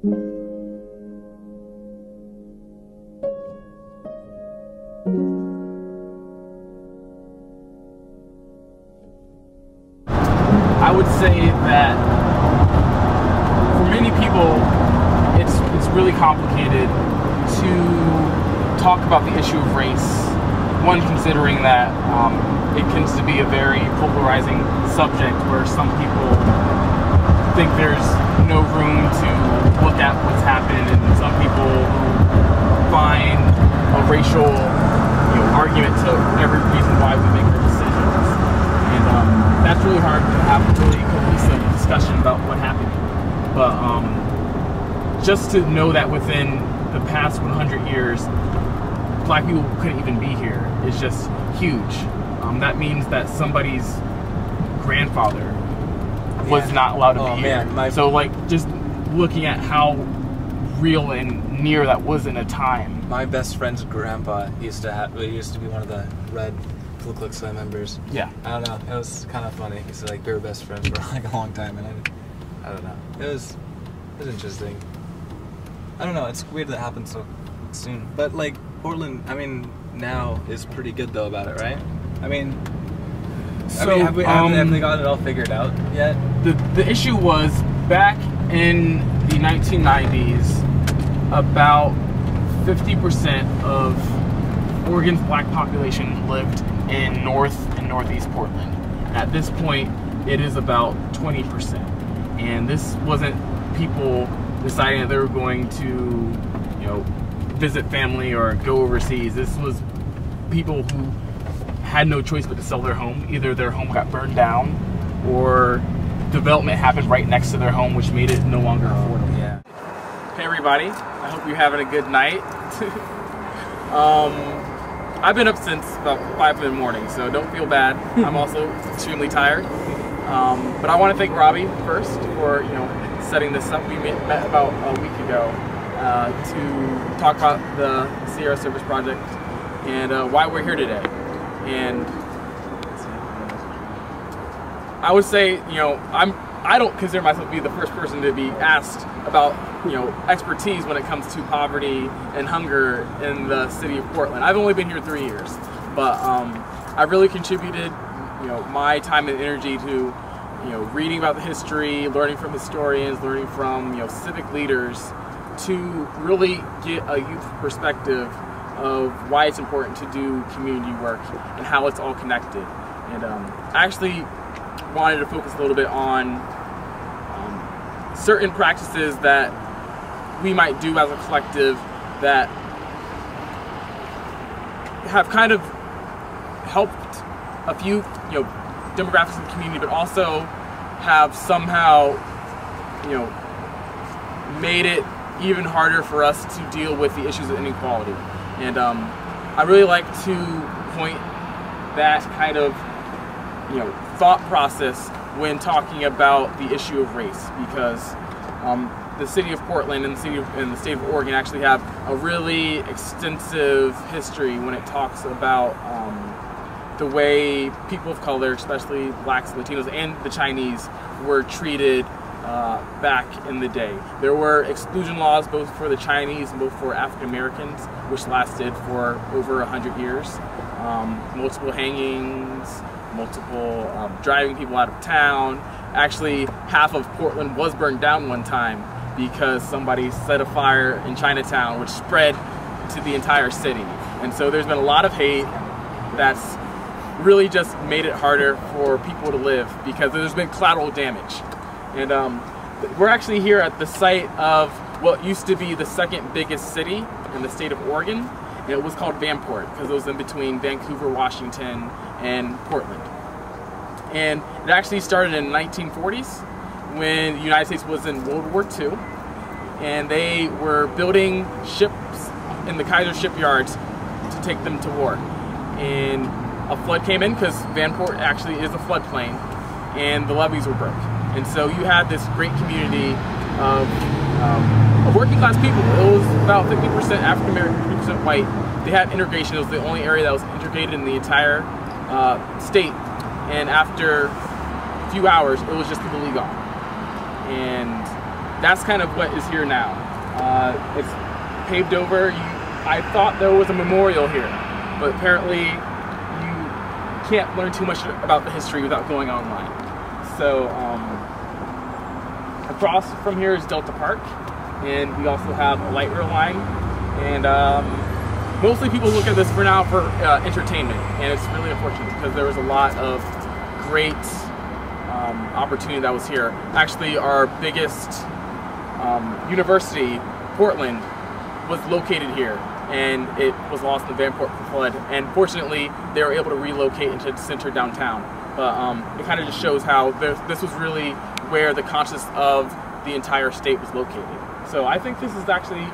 I would say that for many people, it's really complicated to talk about the issue of race. One, considering that it tends to be a very polarizing subject where some people think there's no room to look at what's happened, and some people find a racial argument to every reason why we make our decisions. And that's really hard to have a really cohesive discussion about what happened. But just to know that within the past 100 years, Black people couldn't even be here is just huge. That means that somebody's grandfather was not allowed to be here. So like, just looking at how real and near that was in a time. My best friend's grandpa used to be one of the Red Ku Klux Klan members. Yeah. I don't know. It was kind of funny. He said like we were best friends for like a long time, and I don't know. It was interesting. I don't know. It's weird that happened so soon. But like Portland, I mean, now is pretty good though about it, right? I mean, have they got it all figured out yet? The issue was back in the 1990s, about 50% of Oregon's Black population lived in North and Northeast Portland. At this point, it is about 20%. And this wasn't people deciding that they were going to, visit family or go overseas. This was people who had no choice but to sell their home. Either their home got burned down or development happened right next to their home, which made it no longer affordable. Yeah. Hey everybody, I hope you're having a good night. I've been up since about 5 in the morning, so don't feel bad. I'm also extremely tired. But I want to thank Robbie first for setting this up. We met about a week ago to talk about the Sierra Service Project and why we're here today. And I would say, I don't consider myself to be the first person to be asked about, expertise when it comes to poverty and hunger in the city of Portland. I've only been here 3 years, but I really contributed, my time and energy to, reading about the history, learning from historians, learning from, civic leaders, to really get a youth perspective of why it's important to do community work and how it's all connected. And I actually wanted to focus a little bit on certain practices that we might do as a collective that have kind of helped a few demographics in the community, but also have somehow made it even harder for us to deal with the issues of inequality. And I really like to point that kind of thought process when talking about the issue of race, because the city of Portland and the state of Oregon actually have a really extensive history when it talks about the way people of color, especially blacks, Latinos, and the Chinese, were treated back in the day. There were exclusion laws both for the Chinese and both for African Americans, which lasted for over 100 years. Multiple hangings, multiple driving people out of town. Actually, half of Portland was burned down one time because somebody set a fire in Chinatown, which spread to the entire city. And so there's been a lot of hate that's really just made it harder for people to live because there's been collateral damage. And we're actually here at the site of what used to be the second biggest city in the state of Oregon. And it was called Vanport because it was in between Vancouver, Washington, and Portland. And it actually started in the 1940s when the United States was in World War II. And they were building ships in the Kaiser shipyards to take them to war. And a flood came in because Vanport actually is a floodplain, and the levees were broke. And so you had this great community of working class people. It was about 50% African American, 50% white. They had integration. It was the only area that was integrated in the entire state. And after a few hours, it was just completely gone. And that's kind of what is here now. It's paved over. I thought there was a memorial here, but apparently you can't learn too much about the history without going online. So across from here is Delta Park, and we also have a light rail line. And mostly people look at this for now for entertainment, and it's really unfortunate because there was a lot of great opportunity that was here. Actually, our biggest university, Portland, was located here, and it was lost in the Vanport Flood. And fortunately, they were able to relocate into the center downtown. But it kind of just shows how this was really where the conscience of the entire state was located. So I think this is actually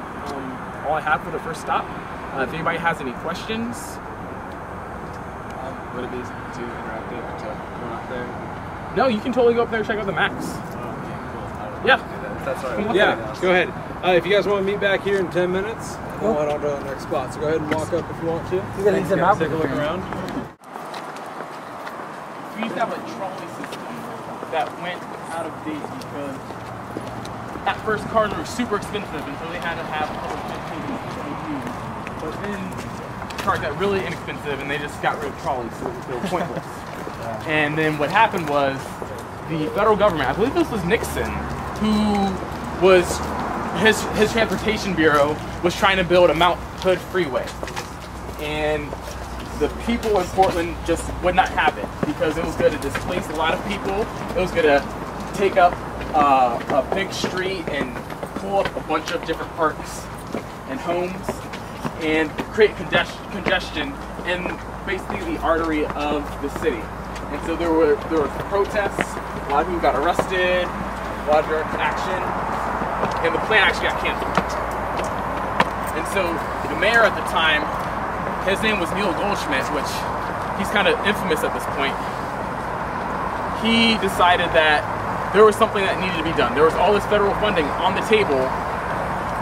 all I have for the first stop. If anybody has any questions. Would it be too interactive to go up there? No, you can totally go up there and check out the maps. Oh, okay, cool. Yeah. That's all right. Yeah, go ahead. If you guys want to meet back here in 10 minutes, we'll head on to the next spot. So go ahead and walk up if you want to. Thanks, guys. Take a look around. We used to have a trolley system that went out of date because at first cars were super expensive, and so they had to have public transportation that they used. But then cars got really inexpensive, and they just got rid of trolleys, so they were pointless. And then what happened was the federal government, I believe this was Nixon, who was his transportation bureau was trying to build a Mount Hood freeway, and the people in Portland just would not have it because it was going to displace a lot of people. It was going to take up a big street and pull up a bunch of different parks and homes and create congestion in basically the artery of the city. And so there were protests, a lot of people got arrested, a lot of direct action, and the plan actually got canceled. And so the mayor at the time, his name was Neil Goldschmidt, which he's kind of infamous at this point. He decided that there was something that needed to be done. There was all this federal funding on the table,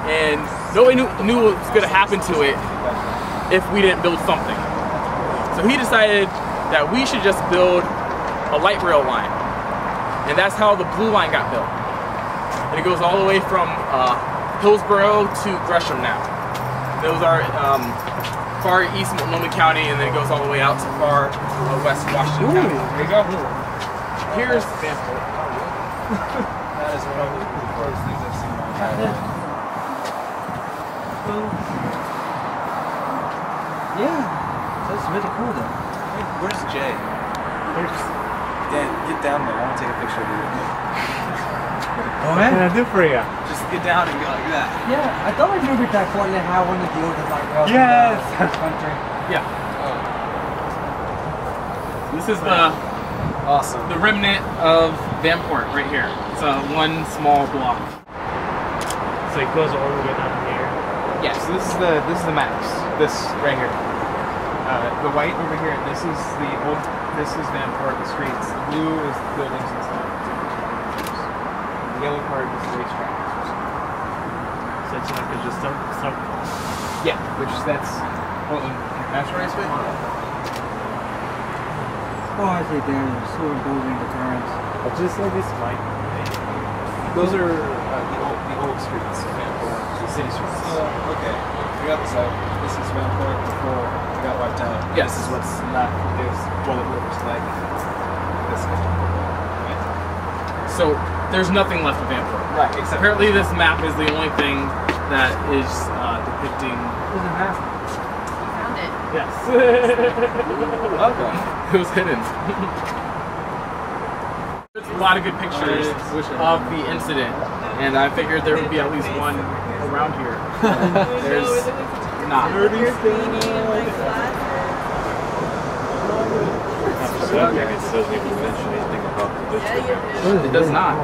and nobody knew what was going to happen to it if we didn't build something. So he decided that we should just build a light rail line, and that's how the Blue Line got built. And it goes all the way from Hillsborough to Gresham now. Those are far east Multnomah County, and then it goes all the way out to far west Washington County. There you go. Here's Vanport. That is one of the coolest things I've seen in my entire life. Yeah, that's really cool though. Hey, where's Jay? Dan, get down there. I want to take a picture of you. What can I do for you? Just get down and go like that. Yeah, I thought I moved to Portland had one of the oldest light rails in the country. Yeah. Oh. This is the Awesome. remnant of Vanport right here. It's one small block. So it goes all the way down here. Yes, this is the max. This right here. The white over here. This is the old. This is Vanport. The streets. The blue is buildings and stuff. The yellow part is the racetrack. So it's like a just some. Yeah, that's Portland International Raceway. Oh, I see there. So building the currents. Just like this light. Those are the old streets of Vanport, the city streets. Okay. We got this out. This is Vanport before we got wiped out. Yes. This is what's left. Is what it looks like. This is right? So there's nothing left of Vanport. Right. Except Apparently, this map is the only thing that is depicting. There's a map. Found it. Yes. okay. It was hidden. There's a lot of good pictures of the incident, and I figured there would be at least one around here. There's not. It doesn't even mention anything about the district. It does not.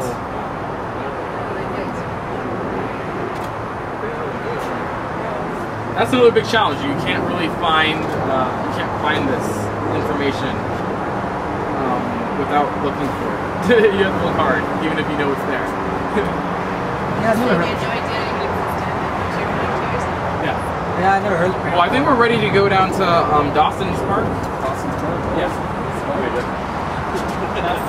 That's another big challenge. You can't really find this information without looking for it. You have to look hard, even if you know it's there. Yeah, I never heard. Yeah. Yeah, I never heard. Well, I think we're ready to go down to Dawson's Park. Dawson's Park? Yes. That's